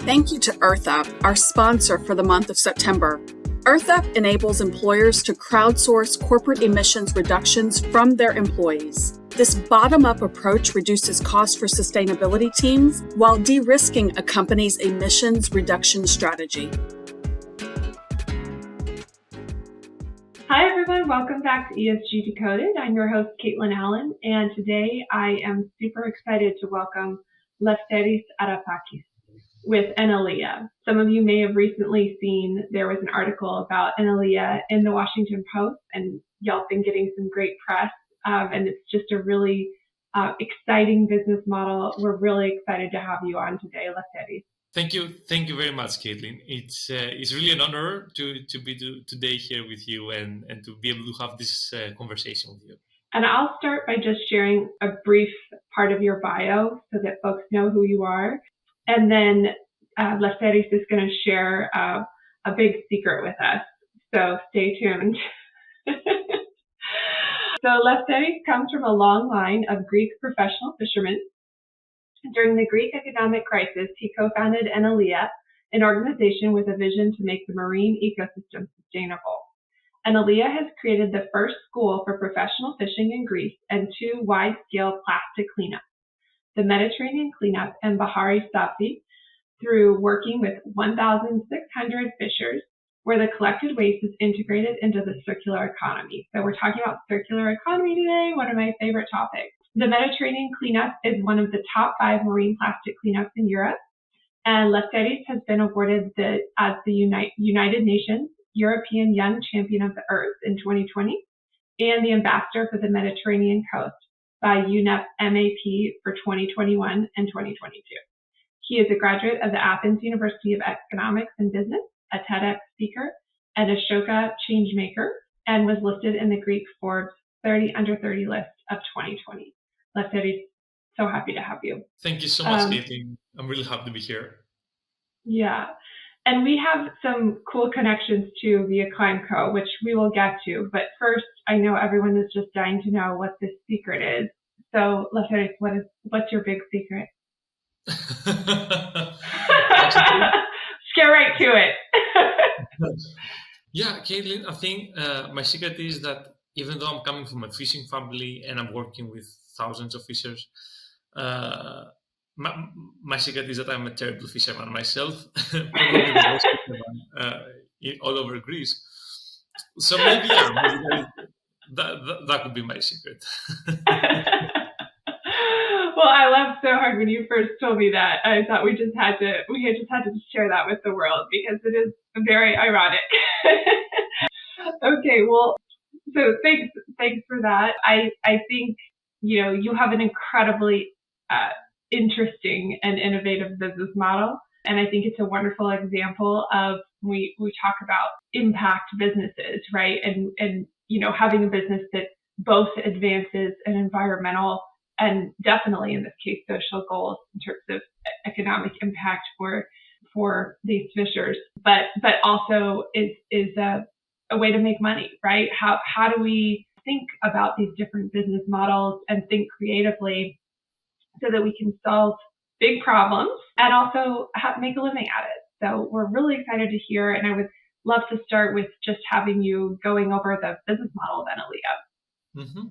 Thank you to EarthUp, our sponsor for the month of September. EarthUp enables employers to crowdsource corporate emissions reductions from their employees. This bottom-up approach reduces costs for sustainability teams while de-risking a company's emissions reduction strategy. Hi everyone, welcome back to ESG Decoded. I'm your host, Kaitlyn Allen, and today I am super excited to welcome Lefteris Arapakis with Enaleia. Some of you may have recently seen there was an article about Enaleia in the Washington Post, and y'all have been getting some great press, and it's just a really exciting business model. We're really excited to have you on today, Lefteris. Thank you very much, Kaitlyn. It's really an honor to be today here with you and to be able to have this conversation with you. And I'll start by just sharing a brief part of your bio so that folks know who you are. And then Lefteris is going to share a big secret with us. So stay tuned. So Lefteris comes from a long line of Greek professional fishermen. During the Greek economic crisis, he co-founded Enaleia, an organization with a vision to make the marine ecosystem sustainable. Enaleia has created the first school for professional fishing in Greece and 2 wide-scale plastic cleanups, the Mediterranean Cleanup Bahari Safi, through working with 1,600 fishers, where the collected waste is integrated into the circular economy. So we're talking about circular economy today, one of my favorite topics. The Mediterranean Cleanup is one of the top 5 marine plastic cleanups in Europe, and Lefteris has been awarded as the United Nations European Young Champion of the Earth in 2020 and the Ambassador for the Mediterranean Coast by UNEP-MAP for 2021 and 2022. He is a graduate of the Athens University of Economics and Business, a TEDx speaker, and AshokaChangemaker, and was listed in the Greek Forbes 30 Under 30 list of 2020. Lefteris, so happy to have you. Thank you so much, Kaitlyn. I'm really happy to be here. Yeah. And we have some cool connections too via ClimeCo, which we will get to. But first, I know everyone is just dying to know what this secret is. So, Lefteris, what's your big secret? Let's get right to it. Yeah, Kaitlyn, I think my secret is that even though I'm coming from a fishing family and I'm working with thousands of fishers, my secret is that I'm a terrible fisherman myself, probably the worst fisherman all over Greece. So maybe that could be my secret. Well, I laughed so hard when you first told me that. I thought we had just had to share that with the world because it is very ironic. Okay, well, so thanks for that. I think you have an incredibly interesting and innovative business model, and I think it's a wonderful example of we talk about impact businesses, right? And having a business that both advances an environmental and definitely in this case social goals in terms of economic impact for these fishers, but also is a way to make money, right? How do we think about these different business models and think creatively so that we can solve big problems and also make a living at it? So we're really excited to hear, and I would love to start with just having you going over the business model of Enaleia. Mm-hmm.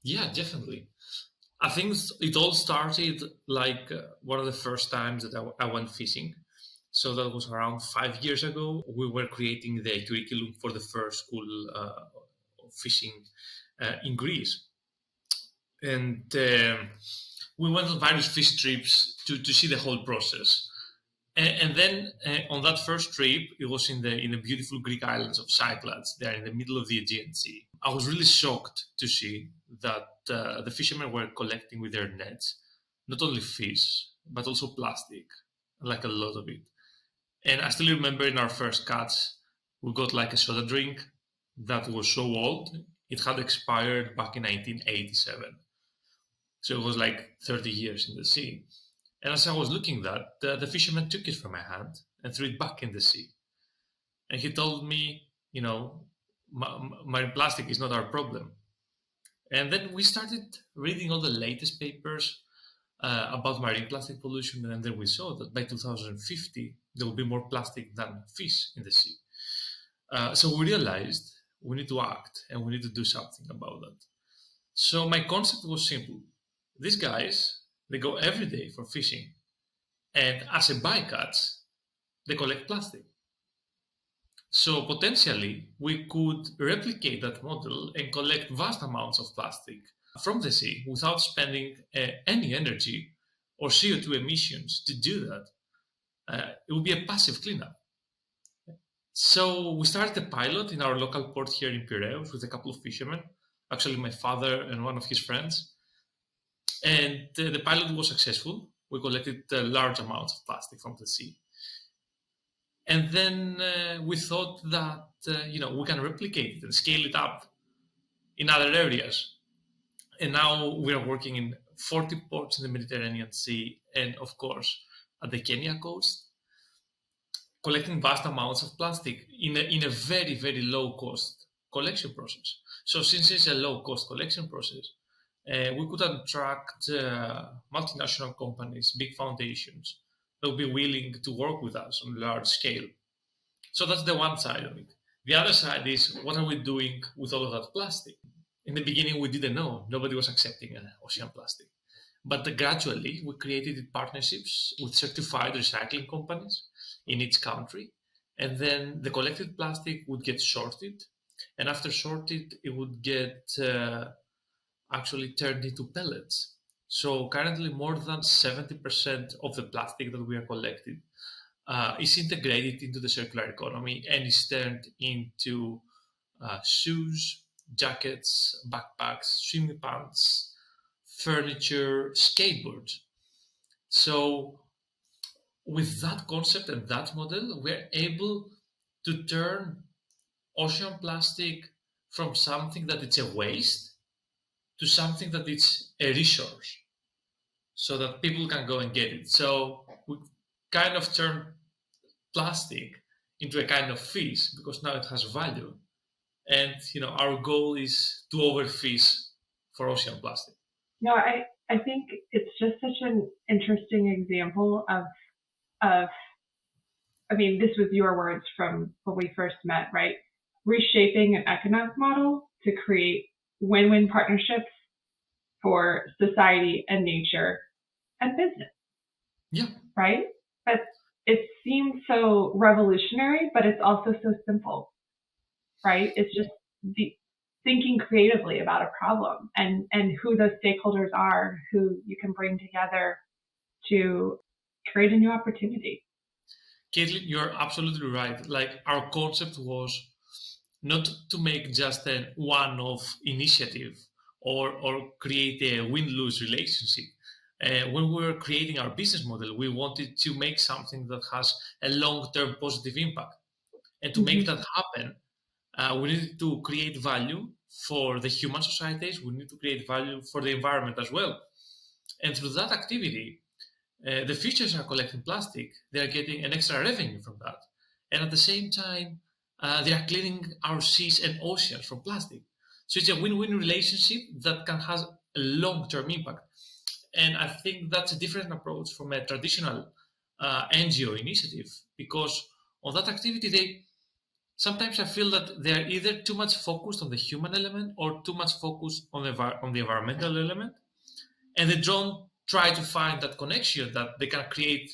Yeah, definitely. I think it all started like one of the first times that I went fishing. So that was around 5 years ago. We were creating the curriculum for the first school of fishing in Greece. And we went on various fish trips to see the whole process. And then on that first trip, it was in the beautiful Greek islands of Cyclades. They are in the middle of the Aegean Sea. I was really shocked to see that the fishermen were collecting with their nets, not only fish, but also plastic, like a lot of it. And I still remember in our first catch, we got like a soda drink that was so old, it had expired back in 1987. So it was like 30 years in the sea. And as I was looking at that, the fisherman took it from my hand and threw it back in the sea. And he told me, marine plastic is not our problem. And then we started reading all the latest papers about marine plastic pollution, and then we saw that by 2050 there will be more plastic than fish in the sea. So we realized we need to act and we need to do something about that. So my concept was simple. These guys, they go every day for fishing, and as a bycatch, they collect plastic. So potentially, we could replicate that model and collect vast amounts of plastic from the sea without spending any energy or CO2 emissions to do that. It would be a passive cleanup. So we started a pilot in our local port here in Piraeus with a couple of fishermen, actually my father and one of his friends. And the pilot was successful. We collected large amounts of plastic from the sea. And then we thought that we can replicate it and scale it up in other areas. And now we are working in 40 ports in the Mediterranean Sea and, of course, at the Kenya coast, collecting vast amounts of plastic in a very, very low-cost collection process. So since it's a low-cost collection process, we could attract multinational companies, big foundations, that will be willing to work with us on a large scale. So that's the one side of it. The other side is, what are we doing with all of that plastic? In the beginning, we didn't know. Nobody was accepting ocean plastic. But gradually, we created partnerships with certified recycling companies in each country. And then the collected plastic would get sorted. And after sorted, it would get actually turned into pellets. So currently, more than 70% of the plastic that we are collecting is integrated into the circular economy and is turned into shoes, jackets, backpacks, swimming pants, furniture, skateboards. So with that concept and that model, we're able to turn ocean plastic from something that it's a waste to something that it's a resource, so that people can go and get it. So we kind of turn plastic into a kind of fish because now it has value. And our goal is to overfish for ocean plastic. No, I think it's just such an interesting example of I mean, this was your words from when we first met, right? Reshaping an economic model to create win-win partnerships for society and nature and business. Yeah. Right? But it seems so revolutionary, but it's also so simple, right? It's just thinking creatively about a problem and who those stakeholders are, who you can bring together to create a new opportunity. Kaitlyn, you're absolutely right. Like, our concept was not to make just a one-off initiative or create a win-lose relationship. When we were creating our business model, we wanted to make something that has a long-term positive impact. And to make that happen, we needed to create value for the human societies. We need to create value for the environment as well. And through that activity, the fishers are collecting plastic. They are getting an extra revenue from that. And at the same time, they are cleaning our seas and oceans from plastic. So it's a win-win relationship that can have a long-term impact. And I think that's a different approach from a traditional NGO initiative, because on that activity, sometimes I feel that they are either too much focused on the human element or too much focused on the environmental element, and they don't try to find that connection that they can create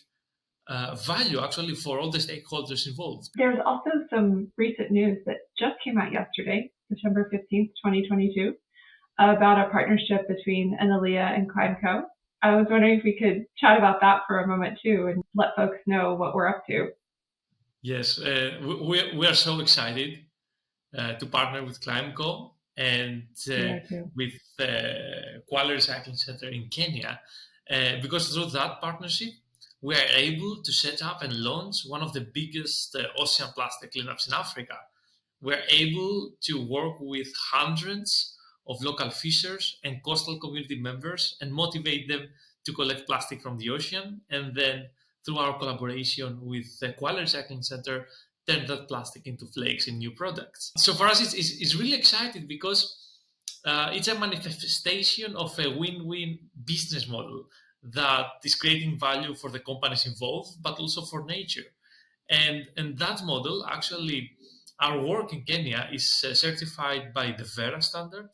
value actually for all the stakeholders involved. There's also some recent news that just came out yesterday, September 15th, 2022, about a partnership between Enaleia and ClimeCo. I was wondering if we could chat about that for a moment too and let folks know what we're up to. Yes, we are so excited to partner with ClimeCo and with Quality Recycling Center in Kenya, because through that partnership, we are able to set up and launch one of the biggest ocean plastic cleanups in Africa. We're able to work with hundreds of local fishers and coastal community members and motivate them to collect plastic from the ocean, and then through our collaboration with the Quality Recycling Center, turn that plastic into flakes in new products. So for us, it's really exciting because it's a manifestation of a win-win business model. that is creating value for the companies involved, but also for nature. And that model, actually, our work in Kenya is certified by the Vera standard.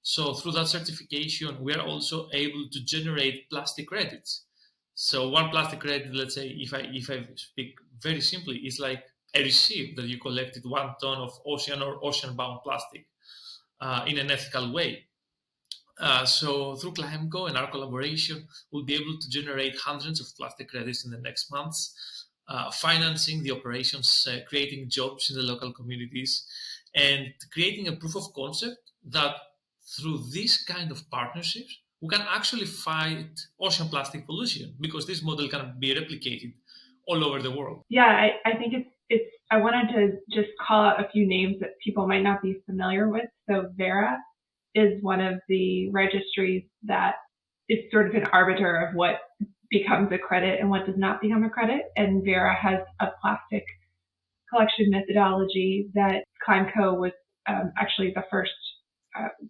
So through that certification, we are also able to generate plastic credits. So one plastic credit, let's say, if I speak very simply, is like a receipt that you collected 1 ton of ocean or ocean-bound plastic in an ethical way. So through ClimeCo and our collaboration, we'll be able to generate hundreds of plastic credits in the next months, financing the operations, creating jobs in the local communities, and creating a proof of concept that through this kind of partnerships, we can actually fight ocean plastic pollution, because this model can be replicated all over the world. Yeah, I think it's. I wanted to just call out a few names that people might not be familiar with. So Vera is one of the registries that is sort of an arbiter of what becomes a credit and what does not become a credit. And Vera has a plastic collection methodology that ClimeCo was actually the first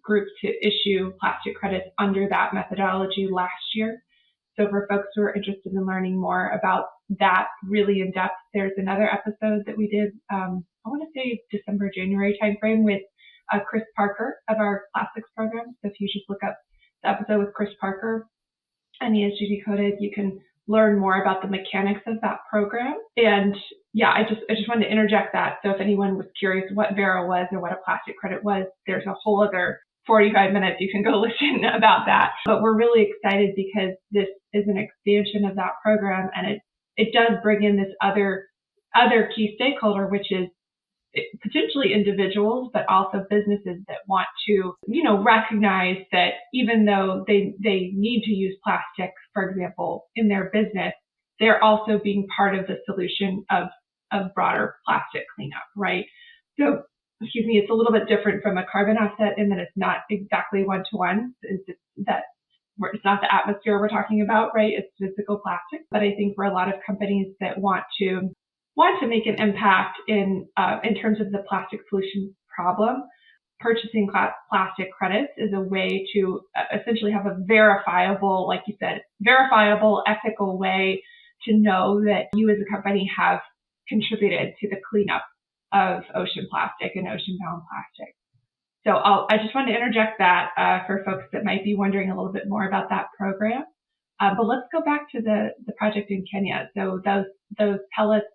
group to issue plastic credits under that methodology last year. So for folks who are interested in learning more about that really in depth, there's another episode that we did, I want to say December, January timeframe with Chris Parker of our plastics program. So if you just look up the episode with Chris Parker and ESG Decoded, you can learn more about the mechanics of that program. And yeah, I just wanted to interject that. So if anyone was curious what Vera was or what a plastic credit was, there's a whole other 45 minutes you can go listen about that. But we're really excited because this is an expansion of that program, and it does bring in this other key stakeholder, which is potentially individuals, but also businesses that want to, recognize that even though they need to use plastic, for example, in their business, they're also being part of the solution of broader plastic cleanup, right? So, it's a little bit different from a carbon offset in that it's not exactly one-to-one. It's not the atmosphere we're talking about, right? It's physical plastic. But I think for a lot of companies that want to make an impact in terms of the plastic pollution problem, purchasing plastic credits is a way to essentially have a verifiable, like you said, ethical way to know that you as a company have contributed to the cleanup of ocean plastic and ocean-bound plastic. So I just wanted to interject that for folks that might be wondering a little bit more about that program. But let's go back to the project in Kenya. So those pellets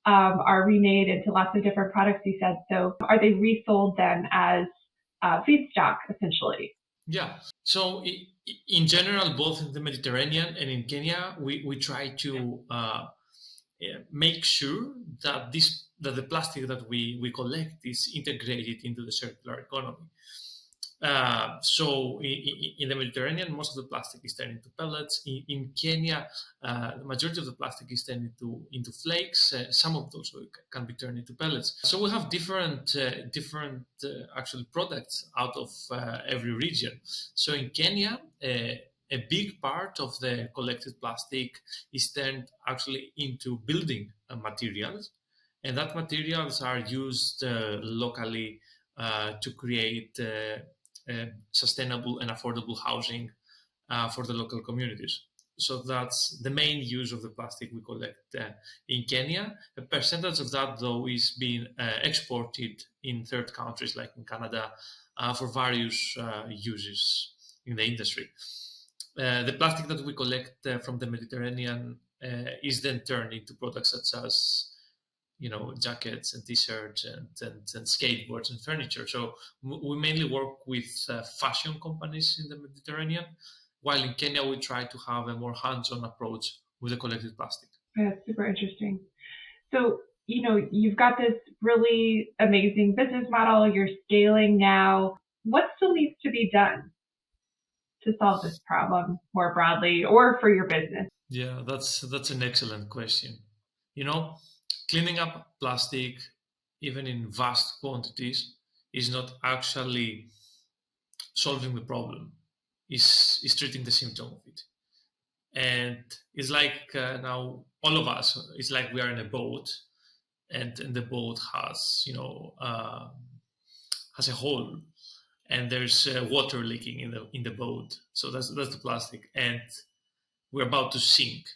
are remade into lots of different products, you said. So are they resold then as feedstock, essentially? Yeah. So in general, both in the Mediterranean and in Kenya, we try to make sure that the plastic that we collect is integrated into the circular economy. So in the Mediterranean, most of the plastic is turned into pellets. In Kenya, the majority of the plastic is turned into flakes. Some of those can be turned into pellets. So we have different actual products out of every region. So in Kenya, a big part of the collected plastic is turned actually into building materials, and that materials are used locally to create sustainable and affordable housing for the local communities. So that's the main use of the plastic we collect in Kenya. A percentage of that, though, is being exported in third countries like in Canada for various uses in the industry. The plastic that we collect from the Mediterranean is then turned into products such as jackets and t-shirts and skateboards and furniture. So we mainly work with fashion companies in the Mediterranean, while in Kenya we try to have a more hands-on approach with the collected plastic. That's super interesting. So, you've got this really amazing business model, you're scaling now. What still needs to be done to solve this problem more broadly or for your business? Yeah, that's an excellent question. Cleaning up plastic, even in vast quantities, is not actually solving the problem. Is treating the symptom of it. And it's like now all of us, it's like we are in a boat, and the boat has, has a hole, and there's water leaking in the boat. So that's the plastic. And we're about to sink.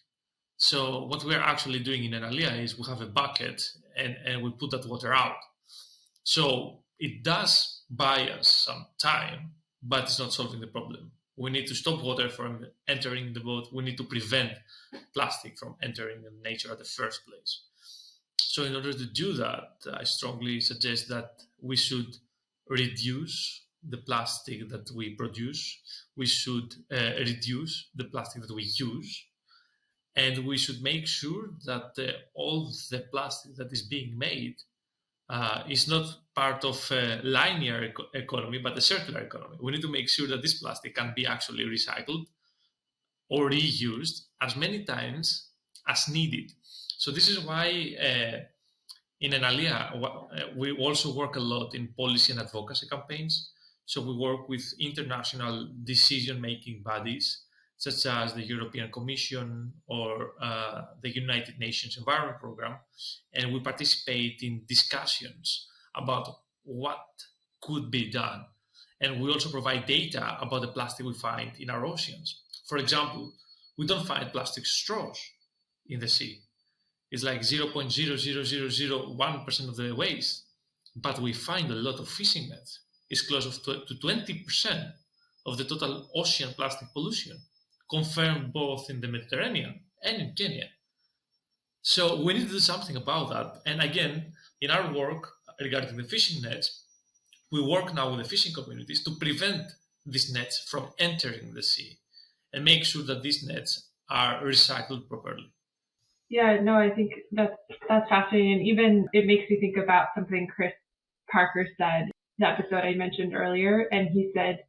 So what we're actually doing in Enaleia is we have a bucket and we put that water out. So it does buy us some time, but it's not solving the problem. We need to stop water from entering the boat. We need to prevent plastic from entering nature at the first place. So in order to do that, I strongly suggest that we should reduce the plastic that we produce. We should reduce the plastic that we use. And we should make sure that all the plastic that is being made is not part of a linear economy, but a circular economy. We need to make sure that this plastic can be actually recycled or reused as many times as needed. So this is why in Enaleia, we also work a lot in policy and advocacy campaigns. So we work with international decision-making bodies, such as the European Commission or the United Nations Environment Programme, and we participate in discussions about what could be done. And we also provide data about the plastic we find in our oceans. For example, we don't find plastic straws in the sea. It's like 0.00001% of the waste, but we find a lot of fishing nets. It's close to 20% of the total ocean plastic pollution, confirmed both in the Mediterranean and in Kenya. So we need to do something about that. And again, in our work regarding the fishing nets, we work now with the fishing communities to prevent these nets from entering the sea and make sure that these nets are recycled properly. Yeah, no, I think that's fascinating. And even it makes me think about something Chris Parker said, the episode I mentioned earlier. And he said,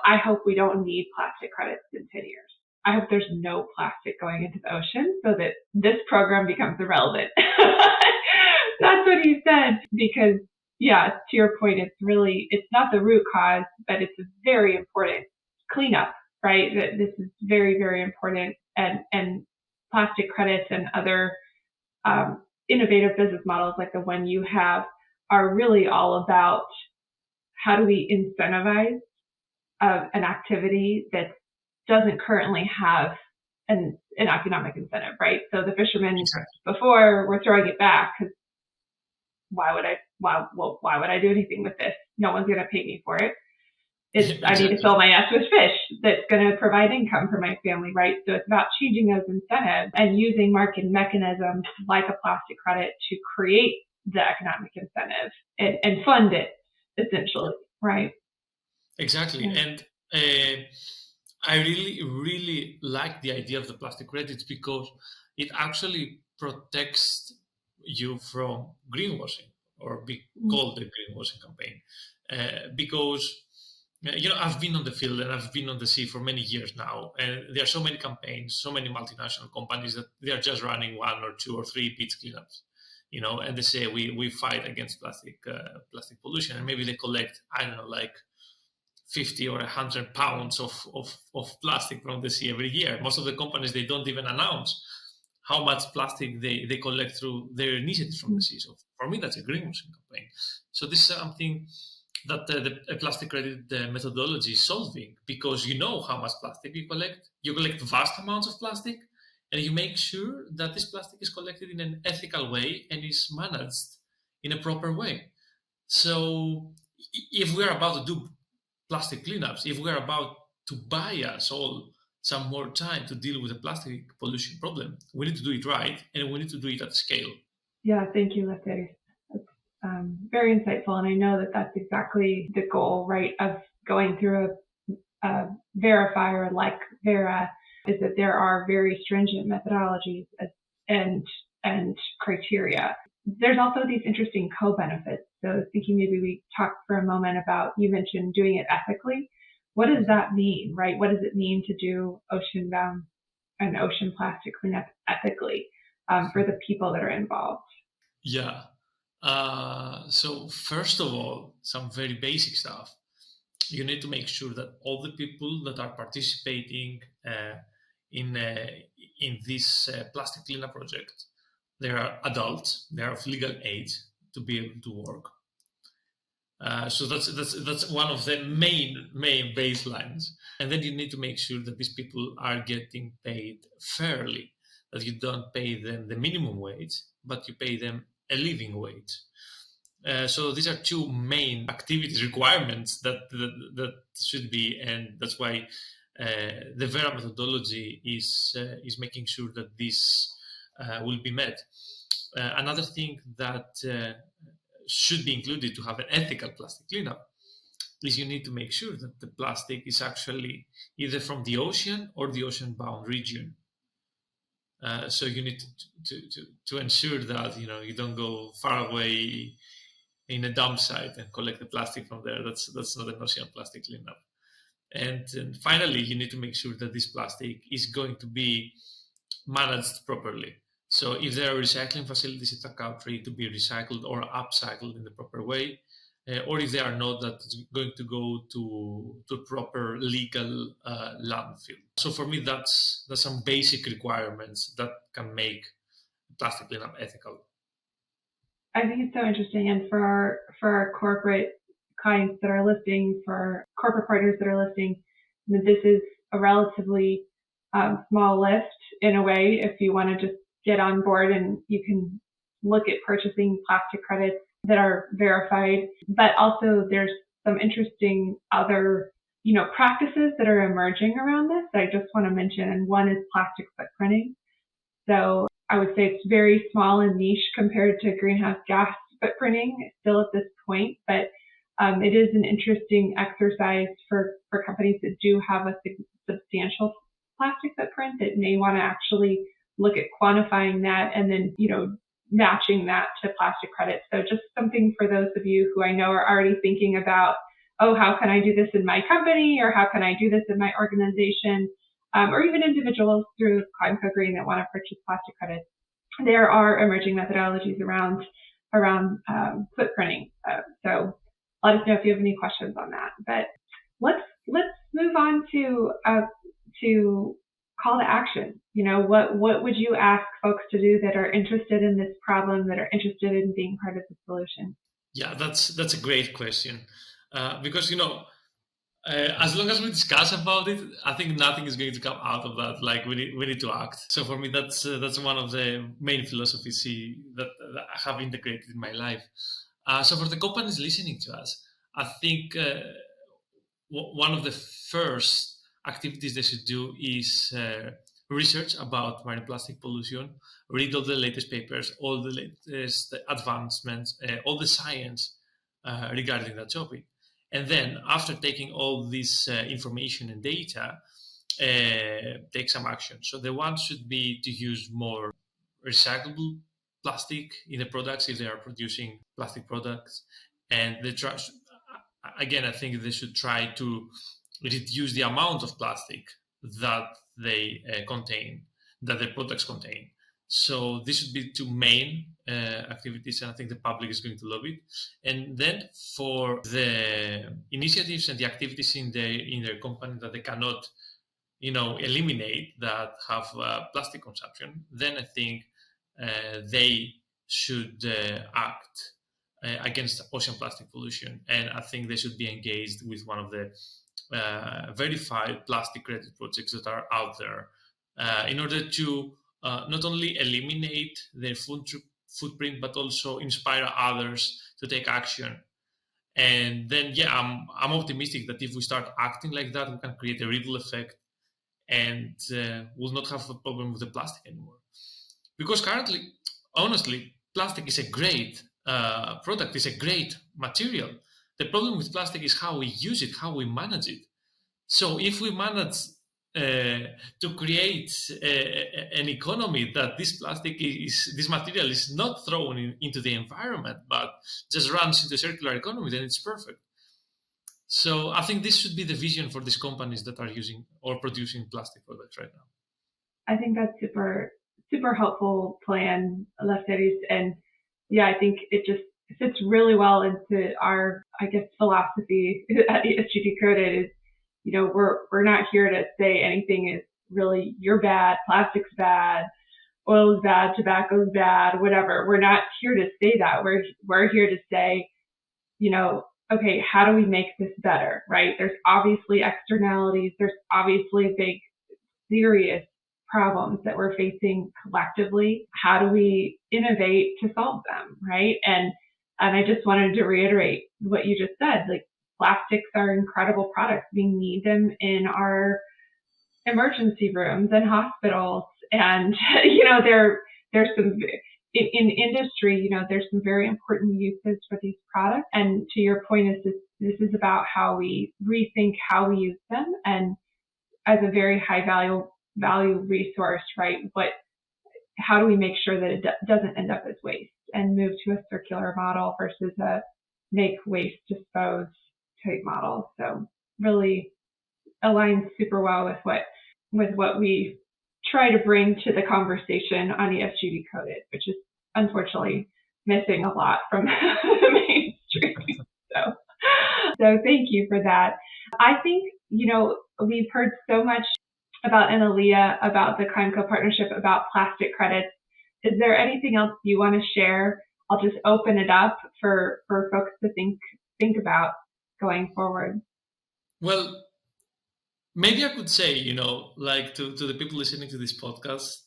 I hope we don't need plastic credits in 10 years. I hope there's no plastic going into the ocean so that this program becomes irrelevant. That's what he said. Because, yeah, to your point, it's not the root cause, but it's a very important cleanup, right? That this is very, very important. And plastic credits and other innovative business models like the one you have are really all about how do we incentivize an activity that doesn't currently have an economic incentive, right? So the fishermen before were throwing it back because why would I do anything with this? No one's going to pay me for it. I need to fill my nest with fish that's going to provide income for my family, right? So it's about changing those incentives and using market mechanisms like a plastic credit to create the economic incentive and fund it, essentially, right? Exactly. Yeah. And I really, really like the idea of the plastic credits because it actually protects you from greenwashing or be called the greenwashing campaign. Because I've been on the field and I've been on the sea for many years now, and there are so many campaigns, so many multinational companies that they are just running 1 or 2 or 3 beach cleanups, and they say we fight against plastic pollution, and maybe they collect, I don't know, like 50 or 100 pounds of plastic from the sea every year. Most of the companies, they don't even announce how much plastic they collect through their initiatives from the sea. So for me, that's a greenwashing campaign. So this is something that the plastic credit methodology is solving, because you know how much plastic you collect. You collect vast amounts of plastic, and you make sure that this plastic is collected in an ethical way and is managed in a proper way. So if we're about to do plastic cleanups, if we're about to buy us all some more time to deal with the plastic pollution problem, we need to do it right, and we need to do it at scale. Yeah, thank you, Lefteris. Very insightful, and I know that that's exactly the goal, right, of going through a verifier like Vera, is that there are very stringent methodologies and criteria. There's also these interesting co-benefits. So I was thinking maybe we talk for a moment about, you mentioned doing it ethically. What does that mean, right? What does it mean to do ocean-bound and ocean plastic cleanup ethically for the people that are involved? Yeah. So first of all, some very basic stuff. You need to make sure that all the people that are participating in this plastic cleanup project, they are adults, they are of legal age to be able to work. So that's one of the main baselines. And then you need to make sure that these people are getting paid fairly, that you don't pay them the minimum wage, but you pay them a living wage. So these are two main activities requirements that should be, and that's why the Vera methodology is making sure that this will be met. Another thing that should be included to have an ethical plastic cleanup is you need to make sure that the plastic is actually either from the ocean or the ocean-bound region. So you need to ensure that you don't go far away in a dump site and collect the plastic from there. That's not an ocean plastic cleanup. And finally, you need to make sure that this plastic is going to be managed properly. So if there are recycling facilities in the country to be recycled or upcycled in the proper way, or if they are not, that's going to go to proper legal landfill. So for me, that's some basic requirements that can make plastic cleanup ethical. I think it's so interesting, and for our corporate clients that are listening, for corporate partners that are listening, this is a relatively small lift in a way if you want to just get on board, and you can look at purchasing plastic credits that are verified. But also there's some interesting other practices that are emerging around this that I just want to mention, and one is plastic footprinting. So I would say it's very small and niche compared to greenhouse gas footprinting still at this point, but it is an interesting exercise for companies that do have a substantial plastic footprint that may want to actually look at quantifying that and then, matching that to plastic credits. So just something for those of you who I know are already thinking about, oh, how can I do this in my company, or how can I do this in my organization, or even individuals through ClimeCo Green that want to purchase plastic credits. There are emerging methodologies around footprinting. So let us know if you have any questions on that. But let's move on to call to action. What would you ask folks to do that are interested in this problem, that are interested in being part of the solution? Yeah, that's a great question, because as long as we discuss about it, I think nothing is going to come out of that. Like we need to act. So for me, that's one of the main philosophies that I have integrated in my life. So for the companies listening to us, I think one of the first activities they should do is research about marine plastic pollution, read all the latest papers, all the latest advancements, all the science regarding that topic. And then after taking all this information and data, take some action. So the one should be to use more recyclable plastic in the products if they are producing plastic products. And again, I think they should try to reduce the amount of plastic that they contain, that the products contain. So this should be two main activities, and I think the public is going to love it. And then for the initiatives and the activities in their company that they cannot, eliminate, that have plastic consumption, then I think they should act against ocean plastic pollution. And I think they should be engaged with one of the verified plastic credit projects that are out there in order to not only eliminate their footprint, but also inspire others to take action. And then, I'm optimistic that if we start acting like that, we can create a ripple effect, and we'll not have a problem with the plastic anymore. Because currently, honestly, plastic is a great product, is a great material. The problem with plastic is how we use it, how we manage it. So if we manage to create an economy that this material is not thrown into the environment, but just runs into a circular economy, then it's perfect. So I think this should be the vision for these companies that are using or producing plastic products right now. I think that's super helpful plan, Lefteris. And I think it just fits really well into our, philosophy at ESG Decoded is, we're not here to say anything is really, you're bad, plastic's bad, oil is bad, tobacco is bad, whatever. We're not here to say that. We're here to say, okay, how do we make this better, right? There's obviously externalities. There's obviously big, serious problems that we're facing collectively. How do we innovate to solve them, right? And I just wanted to reiterate what you just said. Like, plastics are incredible products. We need them in our emergency rooms and hospitals. And, there's some, in industry, there's some very important uses for these products. And to your point, this is about how we rethink how we use them, and as a very high value resource, right? How do we make sure that it doesn't end up as waste, and move to a circular model versus a make, waste, dispose type model? So really aligns super well with what we try to bring to the conversation on ESG Decoded, which is unfortunately missing a lot from the mainstream. So thank you for that. I think, we've heard so much about Enaleia, about the ClimeCo partnership, about plastic credits. Is there anything else you want to share? I'll just open it up for folks to think about going forward. Well, maybe I could say, like to the people listening to this podcast,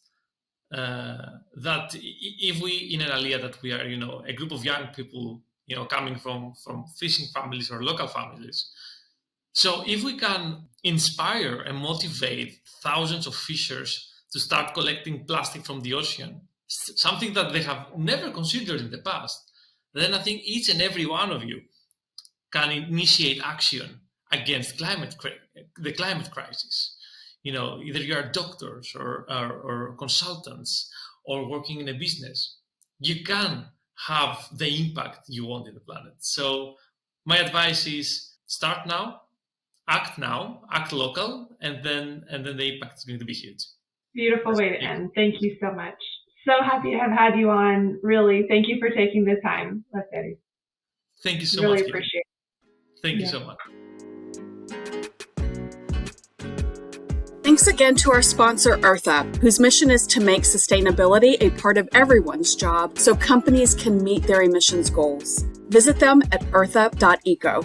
that if we in Enaleia, that we are, a group of young people, coming from fishing families or local families. So if we can inspire and motivate thousands of fishers to start collecting plastic from the ocean, something that they have never considered in the past, then I think each and every one of you can initiate action against the climate crisis. Either you are doctors or consultants or working in a business, you can have the impact you want in the planet. So my advice is start now, act local, and then the impact is going to be huge. Beautiful way to end. Thank you so much. So happy to have had you on. Really, thank you for taking the time, Lefteris. Thank you so much. Really appreciate it. Thank you so much. Thanks again to our sponsor, EarthUp, whose mission is to make sustainability a part of everyone's job so companies can meet their emissions goals. Visit them at earthup.eco.